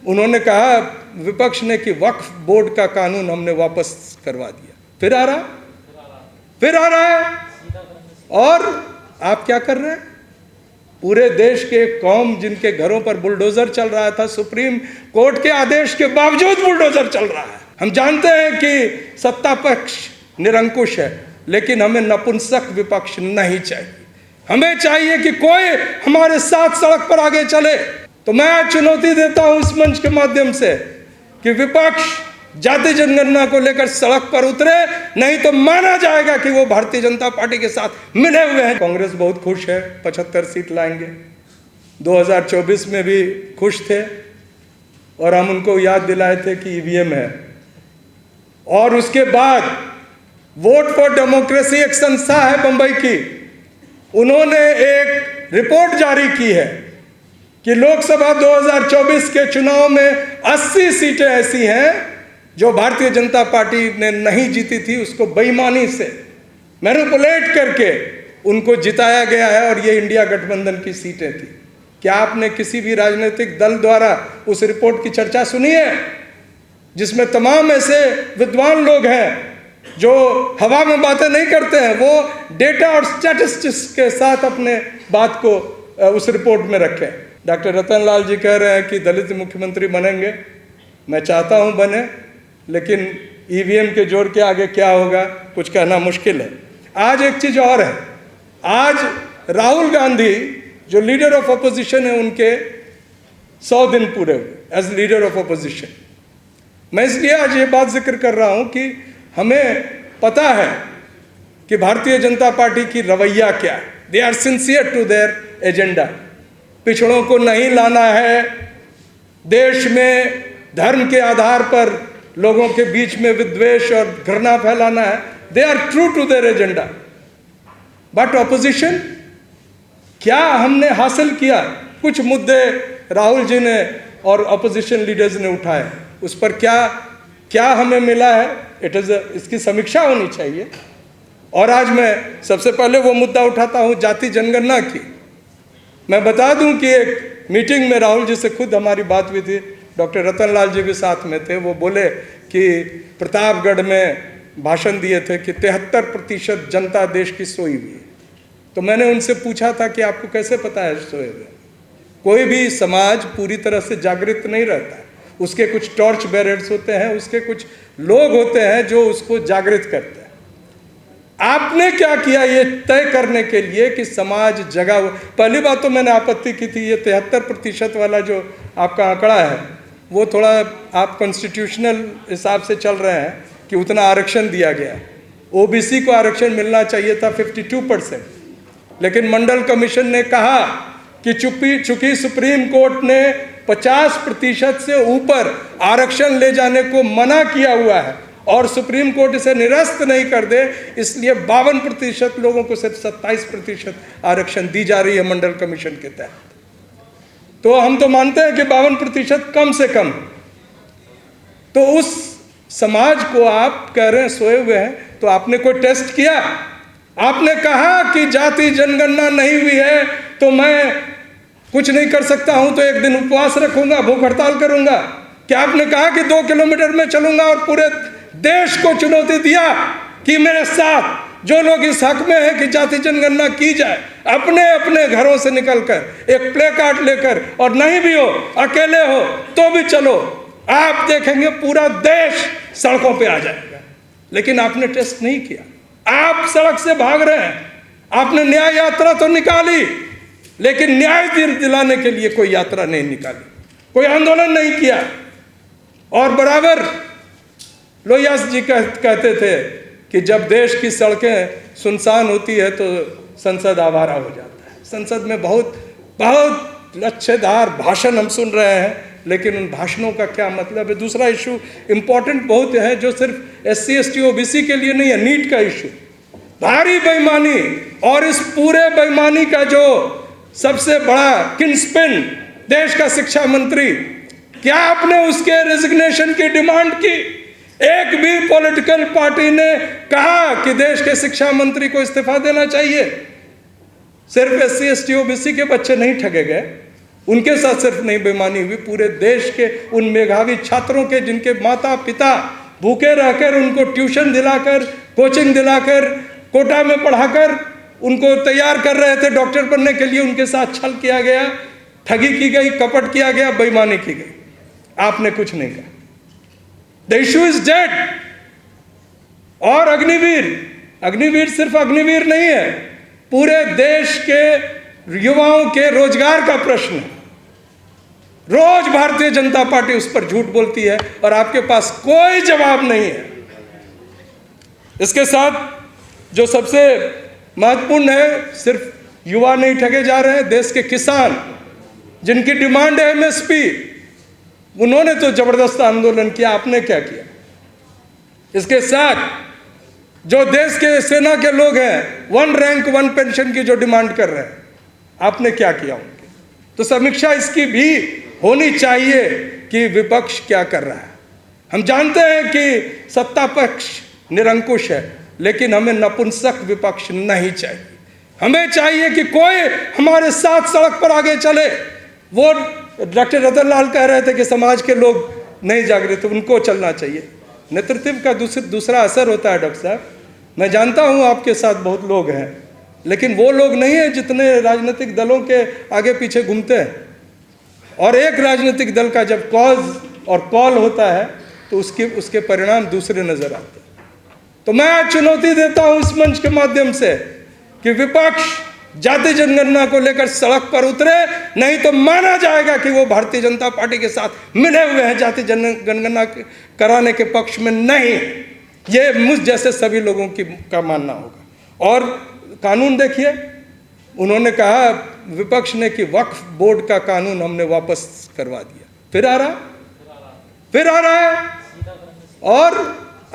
उन्होंने कहा विपक्ष ने कि वक्फ बोर्ड का कानून हमने वापस करवा दिया, फिर आ रहा है। और आप क्या कर रहे हैं? पूरे देश के कौम जिनके घरों पर बुलडोजर चल रहा था, सुप्रीम कोर्ट के आदेश के बावजूद बुलडोजर चल रहा है। हम जानते हैं कि सत्ता पक्ष निरंकुश है, लेकिन हमें नपुंसक विपक्ष नहीं चाहिए। हमें चाहिए कि कोई हमारे साथ सड़क पर आगे चले। तो मैं आज चुनौती देता हूं इस मंच के माध्यम से कि विपक्ष जाति जनगणना को लेकर सड़क पर उतरे, नहीं तो माना जाएगा कि वो भारतीय जनता पार्टी के साथ मिले हुए हैं। कांग्रेस बहुत खुश है, 75 सीट लाएंगे। 2024 में भी खुश थे और हम उनको याद दिलाए थे कि ईवीएम है। और उसके बाद वोट फॉर डेमोक्रेसी एक संस्था है बंबई की, उन्होंने एक रिपोर्ट जारी की है कि लोकसभा 2024 के चुनाव में 80 सीटें ऐसी हैं जो भारतीय जनता पार्टी ने नहीं जीती थी, उसको बेईमानी से मैनिपुलेट करके उनको जिताया गया है, और ये इंडिया गठबंधन की सीटें थी। क्या आपने किसी भी राजनीतिक दल द्वारा उस रिपोर्ट की चर्चा सुनी है, जिसमें तमाम ऐसे विद्वान लोग हैं जो हवा में बातें नहीं करते हैं, वो डेटा और स्टैटिस्टिक्स के साथ अपने बात को उस रिपोर्ट में रखें? डॉक्टर रतन लाल जी कह रहे हैं कि दलित मुख्यमंत्री बनेंगे। मैं चाहता हूं बने, लेकिन ईवीएम के जोर के आगे क्या होगा कुछ कहना मुश्किल है। आज एक चीज और है, आज राहुल गांधी जो लीडर ऑफ अपोजिशन है, उनके 100 दिन पूरे हुए एज लीडर ऑफ अपोजिशन। मैं इसलिए आज ये बात जिक्र कर रहा हूं कि हमें पता है कि भारतीय जनता पार्टी की रवैया क्या है। They are sincere to their agenda. पिछड़ों को नहीं लाना है, देश में धर्म के आधार पर लोगों के बीच में विद्वेष और घृणा फैलाना है। They are true to their agenda. But opposition, क्या हमने हासिल किया? कुछ मुद्दे राहुल जी ने और ऑपोजिशन लीडर्स ने उठाए, उस पर क्या हमें मिला है? इसकी समीक्षा होनी चाहिए। और आज मैं सबसे पहले वो मुद्दा उठाता हूं जाति जनगणना की। मैं बता दूं कि एक मीटिंग में राहुल जी से खुद हमारी बात हुई थी, डॉक्टर रतन लाल जी भी साथ में थे। वो बोले कि प्रतापगढ़ में भाषण दिए थे कि 73% जनता देश की सोई हुई है। तो मैंने उनसे पूछा था कि आपको कैसे पता है सोए हुए? कोई भी समाज पूरी तरह से जागृत नहीं रहता है, उसके कुछ टॉर्च बेरर्स होते हैं, उसके कुछ लोग होते हैं जो उसको जागृत करते हैं। आपने क्या किया ये तय करने के लिए कि समाज जगा हुआ? पहली बात तो मैंने आपत्ति की थी, ये 73% वाला जो आपका आंकड़ा है वो थोड़ा आप कॉन्स्टिट्यूशनल हिसाब से चल रहे हैं कि उतना आरक्षण दिया गया। ओबीसी को आरक्षण मिलना चाहिए था 52%, लेकिन मंडल कमीशन ने कहा कि चूंकि सुप्रीम कोर्ट ने 50% से ऊपर आरक्षण ले जाने को मना किया हुआ है और सुप्रीम कोर्ट इसे निरस्त नहीं कर दे, इसलिए 52% लोगों को सिर्फ 27% आरक्षण दी जा रही है मंडल कमीशन के तहत। तो हम तो मानते हैं कि 52% कम से कम। तो उस समाज को आप कह रहे हैं सोए हुए हैं, तो आपने कोई टेस्ट किया? आपने कहा कि जाति जनगणना नहीं हुई है तो मैं कुछ नहीं कर सकता हूं, तो एक दिन उपवास रखूंगा, भूख हड़ताल करूंगा। क्या आपने कहा कि 2 किलोमीटर में चलूंगा और पूरे देश को चुनौती दिया कि मेरे साथ जो लोग इस हक में हैं कि जाति जनगणना की जाए, अपने अपने घरों से निकलकर एक प्ले कार्ड लेकर, और नहीं भी हो, अकेले हो तो भी चलो, आप देखेंगे पूरा देश सड़कों पे आ जाएगा। लेकिन आपने टेस्ट नहीं किया, आप सड़क से भाग रहे हैं। आपने न्याय यात्रा तो निकाली, लेकिन न्याय दिलाने के लिए कोई यात्रा नहीं निकाली, कोई आंदोलन नहीं किया। और बराबर लोहिया जी कहते थे कि जब देश की सड़कें सुनसान होती है तो संसद आवारा हो जाता है। संसद में बहुत बहुत लच्छेदार भाषण हम सुन रहे हैं, लेकिन उन भाषणों का क्या मतलब है? दूसरा इशू इम्पोर्टेंट बहुत है जो सिर्फ SC ST OBC के लिए नहीं है, नीट का इशू, भारी बेईमानी। और इस पूरे बेईमानी का जो सबसे बड़ा किंगस्पिन देश का शिक्षा मंत्री, क्या आपने उसके रेजिग्नेशन की डिमांड की? एक भी पॉलिटिकल पार्टी ने कहा कि देश के शिक्षा मंत्री को इस्तीफा देना चाहिए? सिर्फ SC ST OBC के बच्चे नहीं ठगे गए, उनके साथ सिर्फ नहीं बेईमानी हुई, पूरे देश के उन मेधावी छात्रों के जिनके माता पिता भूखे रहकर उनको ट्यूशन दिलाकर, कोचिंग दिलाकर, कोटा में पढ़ाकर उनको तैयार कर रहे थे डॉक्टर बनने के लिए, उनके साथ छल किया गया, ठगी की गई, कपट किया गया, बेईमानी की गई। आपने कुछ नहीं कहा। The issue is dead. और अग्निवीर सिर्फ अग्निवीर नहीं है, पूरे देश के युवाओं के रोजगार का प्रश्न है। रोज भारतीय जनता पार्टी उस पर झूठ बोलती है और आपके पास कोई जवाब नहीं है। इसके साथ जो सबसे महत्वपूर्ण है, सिर्फ युवा नहीं ठगे जा रहे हैं, देश के किसान जिनकी डिमांड है एमएसपी, उन्होंने तो जबरदस्त आंदोलन किया। आपने क्या किया? इसके साथ जो देश के सेना के लोग हैं, 1 रैंक 1 पेंशन की जो डिमांड कर रहे हैं, आपने क्या किया उनके? तो समीक्षा इसकी भी होनी चाहिए कि विपक्ष क्या कर रहा है। हम जानते हैं कि सत्ता पक्ष निरंकुश है, लेकिन हमें नपुंसक विपक्ष नहीं चाहिए। हमें चाहिए कि कोई हमारे साथ सड़क पर आगे चले। वो डॉक्टर रतन लाल कह रहे थे कि समाज के लोग नहीं जागृत, उनको चलना चाहिए। नेतृत्व का दूसरा असर होता है डॉक्टर साहब। मैं जानता हूं आपके साथ बहुत लोग हैं, लेकिन वो लोग नहीं है जितने राजनीतिक दलों के आगे पीछे घूमते हैं। और एक राजनीतिक दल का जब कॉज और कॉल होता है तो उसके परिणाम दूसरे नजर आते हैं। तो मैं आज चुनौती देता हूं इस मंच के माध्यम से कि विपक्ष जाति जनगणना को लेकर सड़क पर उतरे, नहीं तो माना जाएगा कि वो भारतीय जनता पार्टी के साथ मिले हुए हैं, जाति जनगणना कराने के पक्ष में नहीं। ये मुझ जैसे सभी लोगों का मानना होगा। और कानून देखिए, उन्होंने कहा विपक्ष ने कि वक्फ बोर्ड का कानून हमने वापस करवा दिया। फिर आ रहा है। और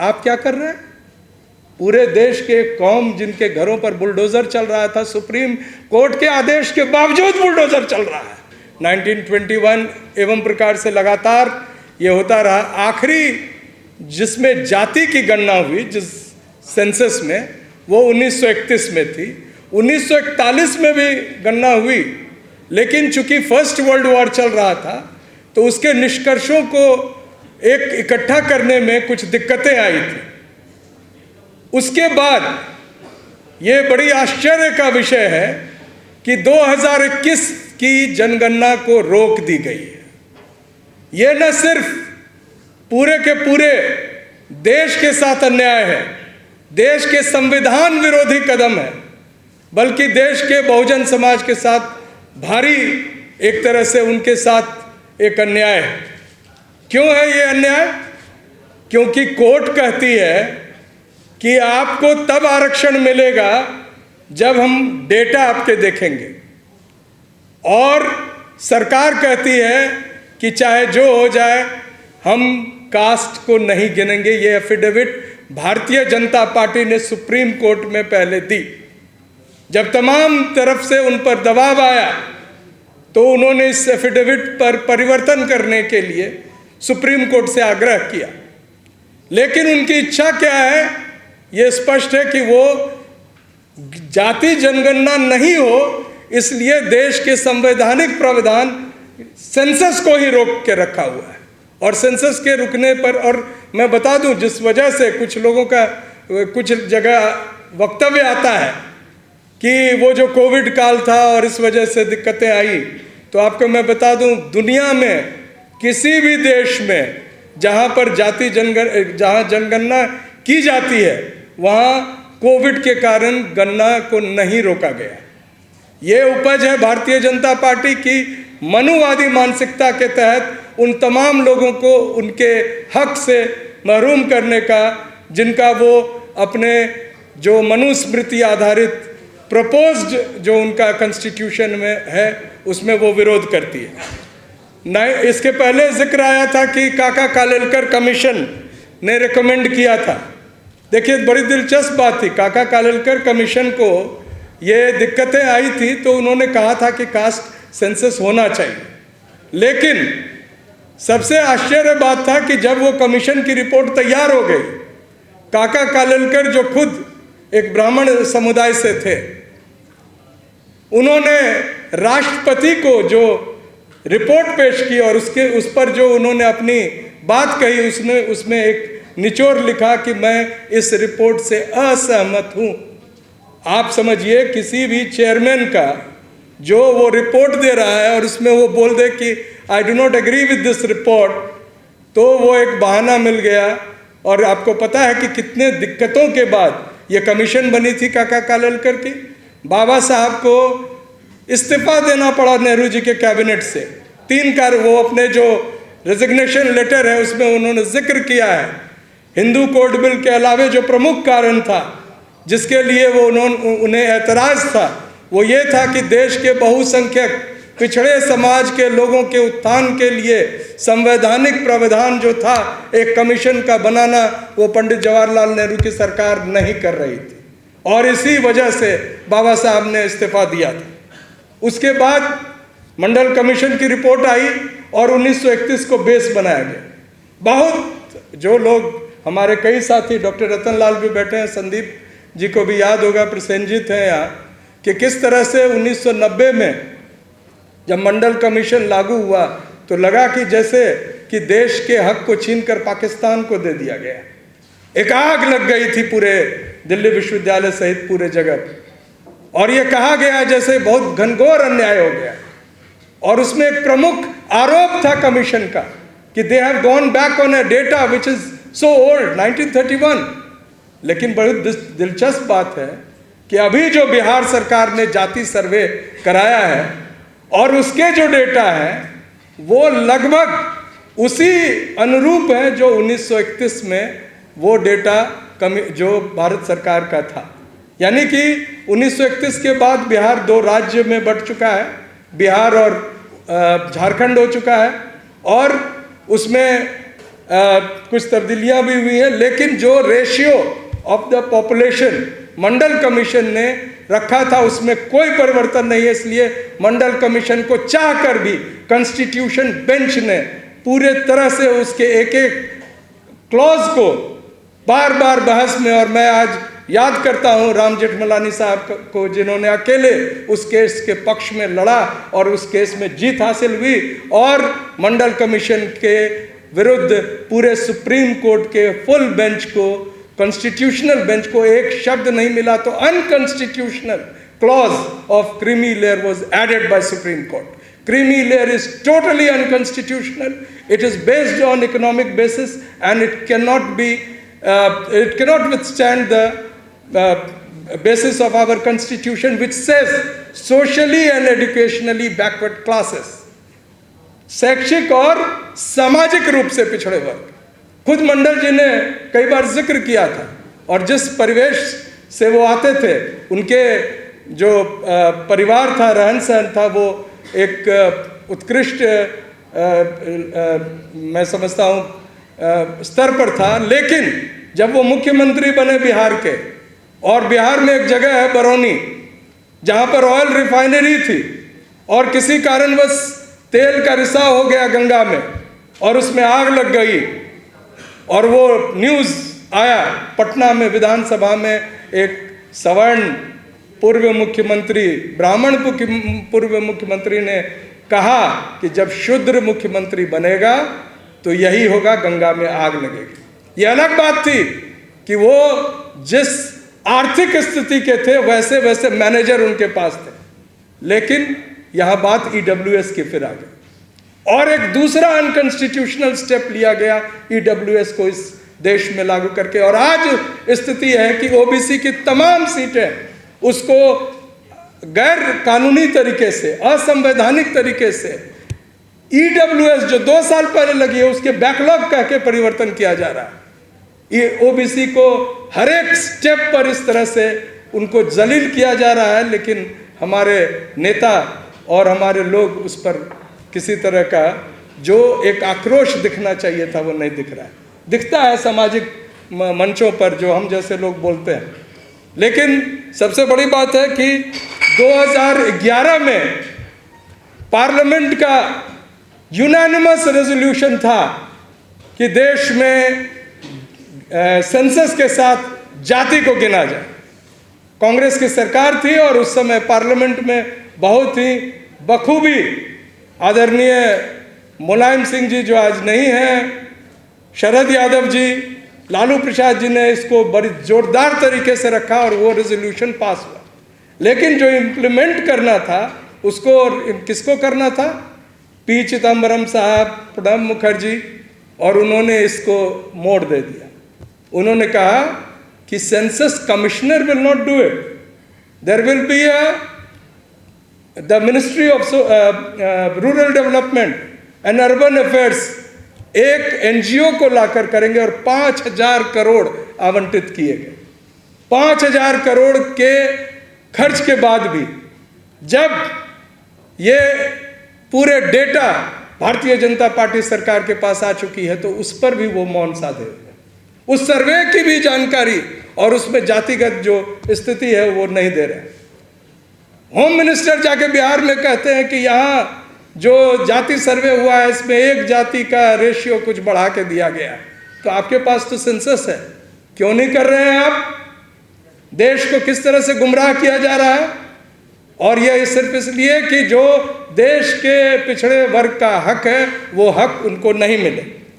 आप क्या कर रहे हैं? पूरे देश के कौम जिनके घरों पर बुलडोजर चल रहा था, सुप्रीम कोर्ट के आदेश के बावजूद बुलडोजर चल रहा है। 1921 एवं प्रकार से लगातार ये होता रहा। आखिरी जिसमें जाति की गणना हुई, जिस सेंसस में, वो 1931 में थी। 1941 में भी गणना हुई, लेकिन चूंकि फर्स्ट वर्ल्ड वॉर चल रहा था तो उसके निष्कर्षों को एक इकट्ठा करने में कुछ दिक्कतें आई थी। उसके बाद ये बड़ी आश्चर्य का विषय है कि 2021 की जनगणना को रोक दी गई है। ये न सिर्फ पूरे के पूरे देश के साथ अन्याय है, देश के संविधान विरोधी कदम है, बल्कि देश के बहुजन समाज के साथ भारी एक तरह से उनके साथ एक अन्याय है। क्यों है ये अन्याय? क्योंकि कोर्ट कहती है कि आपको तब आरक्षण मिलेगा जब हम डेटा आपके देखेंगे, और सरकार कहती है कि चाहे जो हो जाए हम कास्ट को नहीं गिनेंगे। ये एफिडेविट भारतीय जनता पार्टी ने सुप्रीम कोर्ट में पहले दी। जब तमाम तरफ से उन पर दबाव आया तो उन्होंने इस एफिडेविट पर परिवर्तन करने के लिए सुप्रीम कोर्ट से आग्रह किया। लेकिन उनकी इच्छा क्या है? ये स्पष्ट है कि वो जाति जनगणना नहीं हो, इसलिए देश के संवैधानिक प्रावधान सेंसस को ही रोक के रखा हुआ है। और सेंसस के रुकने पर, और मैं बता दूं जिस वजह से कुछ लोगों का कुछ जगह वक्तव्य आता है कि वो जो कोविड काल था और इस वजह से दिक्कतें आई, तो आपको मैं बता दूं दुनिया में किसी भी देश में जहां पर जहां जनगणना की जाती है वहां कोविड के कारण गणना को नहीं रोका गया। ये उपज है भारतीय जनता पार्टी की मनुवादी मानसिकता के तहत उन तमाम लोगों को उनके हक से महरूम करने का, जिनका वो अपने जो मनुस्मृति आधारित प्रपोज्ड जो उनका कॉन्स्टिट्यूशन में है उसमें वो विरोध करती है। नहीं, इसके पहले जिक्र आया था कि काका कालेलकर कमीशन ने रिकमेंड किया था। देखिए बड़ी दिलचस्प बात थी, काका कालेलकर कमीशन को ये दिक्कतें आई थी तो उन्होंने कहा था कि कास्ट सेंसस होना चाहिए। लेकिन सबसे आश्चर्य बात था कि जब वो कमीशन की रिपोर्ट तैयार हो गई, काका कालेलकर जो खुद एक ब्राह्मण समुदाय से थे, उन्होंने राष्ट्रपति को जो रिपोर्ट पेश की और उस पर जो उन्होंने अपनी बात कही उसमें एक निचोड़ लिखा कि मैं इस रिपोर्ट से असहमत हूं। आप समझिए किसी भी चेयरमैन का जो वो रिपोर्ट दे रहा है और उसमें वो बोल दे कि I do not agree with this report, तो वो एक बहाना मिल गया। और आपको पता है कि कितने दिक्कतों के बाद ये कमीशन बनी थी काका कालेलकर की। बाबा साहब को इस्तीफा देना पड़ा नेहरू जी के कैबिनेट से। 3 कार्य, वो अपने जो रेजिग्नेशन लेटर है उसमें उन्होंने जिक्र किया है हिंदू कोड बिल के अलावे जो प्रमुख कारण था जिसके लिए वो उन्हें ऐतराज था, वो ये था कि देश के बहुसंख्यक पिछड़े समाज के लोगों के उत्थान के लिए संवैधानिक प्रावधान जो था एक कमीशन का बनाना, वो पंडित जवाहरलाल नेहरू की सरकार नहीं कर रही थी और इसी वजह से बाबा साहब ने इस्तीफा दिया था। उसके बाद मंडल कमीशन की रिपोर्ट आई और 1931 को बेस बनाया गया। बहुत जो लोग हमारे कई साथी, डॉक्टर रतनलाल भी बैठे हैं, संदीप जी को भी याद होगा, प्रसेनजीत हैं यहाँ, कि किस तरह से 1990 में जब मंडल कमीशन लागू हुआ तो लगा कि जैसे कि देश के हक को छीनकर पाकिस्तान को दे दिया गया। एक आग लग गई थी पूरे दिल्ली विश्वविद्यालय सहित पूरे जगत और ये कहा गया जैसे बहुत घनघोर अन्याय हो गया। और उसमें एक प्रमुख आरोप था कमीशन का कि they have gone back on a data which is so old, 1931। लेकिन बड़ी दिलचस्प बात है कि अभी जो बिहार सरकार ने जाति सर्वे कराया है और उसके जो डेटा है वो लगभग उसी अनुरूप है जो 1931 में वो डेटा जो भारत सरकार का था। यानी कि 1931 के बाद बिहार 2 राज्य में बंट चुका है, बिहार और झारखंड हो चुका है और उसमें कुछ तब्दीलियां भी हुई हैं, लेकिन जो ratio of the population Mandal commission ने रखा था उसमें कोई परिवर्तन नहीं है। इसलिए मंडल कमीशन को चाहकर भी कॉन्स्टिट्यूशन बेंच ने पूरे तरह से उसके एक एक क्लॉज को बार बार बहस में, और मैं आज याद करता हूं राम जेठमलानी साहब को जिन्होंने अकेले उस केस के पक्ष में लड़ा और उस केस में जीत हासिल हुई और मंडल कमीशन के विरुद्ध पूरे सुप्रीम कोर्ट के फुल बेंच को, कॉन्स्टिट्यूशनल बेंच को एक शब्द नहीं मिला तो unconstitutional clause of creamy layer was added by supreme court. Creamy layer is totally unconstitutional. It is based on economic basis and it cannot withstand the basis of our constitution which says socially and educationally backward classes, शैक्षिक और सामाजिक रूप से पिछड़े वर्ग। खुद मंडल जी ने कई बार जिक्र किया था और जिस परिवेश से वो आते थे, उनके जो परिवार था, रहन सहन था, वो एक उत्कृष्ट मैं समझता हूँ स्तर पर था। लेकिन जब वो मुख्यमंत्री बने बिहार के, और बिहार में एक जगह है बरौनी जहाँ पर ऑयल रिफाइनरी थी और किसी कारणवश तेल का रिसाव हो गया गंगा में और उसमें आग लग गई और वो न्यूज़ आया पटना में विधानसभा में एक सवर्ण पूर्व मुख्यमंत्री, ब्राह्मण पूर्व मुख्यमंत्री ने कहा कि जब शूद्र मुख्यमंत्री बनेगा तो यही होगा, गंगा में आग लगेगी। ये अलग बात थी कि वो जिस आर्थिक स्थिति के थे वैसे वैसे मैनेजर उनके पास थे, लेकिन यहाँ बात ईडब्ल्यूएस की फिर आ गई और एक दूसरा अनकॉन्स्टिट्यूशनल स्टेप लिया गया ईडब्ल्यूएस को इस देश में लागू करके। और आज स्थिति है कि ओबीसी की तमाम सीटें उसको गैर कानूनी तरीके से, असंवैधानिक तरीके से ईडब्ल्यूएस जो 2 साल पहले लगी है उसके बैकलॉग कह के परिवर्तन किया जा रहा है। ये ओबीसी को हर एक स्टेप पर इस तरह से उनको जलील किया जा रहा है, लेकिन हमारे नेता और हमारे लोग उस पर किसी तरह का जो एक आक्रोश दिखना चाहिए था वो नहीं दिख रहा है। दिखता है सामाजिक मंचों पर जो हम जैसे लोग बोलते हैं, लेकिन सबसे बड़ी बात है कि 2011 में पार्लियामेंट का यूनानिमस रेजोल्यूशन था कि देश में सेंसस के साथ जाति को गिना जाए। कांग्रेस की सरकार थी और उस समय पार्लियामेंट में बहुत ही बखूबी आदरणीय मुलायम सिंह जी जो आज नहीं हैं, शरद यादव जी, लालू प्रसाद जी ने इसको बड़ी जोरदार तरीके से रखा और वो रेजोल्यूशन पास हुआ। लेकिन जो इम्प्लीमेंट करना था उसको किसको करना था? पी चिदम्बरम साहब, प्रणब मुखर्जी, और उन्होंने इसको मोड़ दे दिया। उन्होंने कहा कि census commissioner will not do it, there will be the ministry of rural development and urban affairs एक एनजीओ को लाकर करेंगे और 5,000 करोड़ आवंटित किए गए। 5,000 करोड़ के खर्च के बाद भी जब ये पूरे डेटा भारतीय जनता पार्टी सरकार के पास आ चुकी है तो उस पर भी वो मौन साधे हुए हैं। उस सर्वे की भी जानकारी और उसमें जातिगत जो स्थिति है वो नहीं दे रहे। होम मिनिस्टर जाके बिहार में कहते हैं कि यहाँ जो जाति सर्वे हुआ है इसमें एक जाति का रेशियो कुछ बढ़ा के दिया गया। तो आपके पास तो सेंसस है, क्यों नहीं कर रहे हैं आप? देश को किस तरह से गुमराह किया जा रहा है, और यह सिर्फ इसलिए कि जो देश के पिछड़े वर्ग का हक है वो हक उनको नहीं मिले।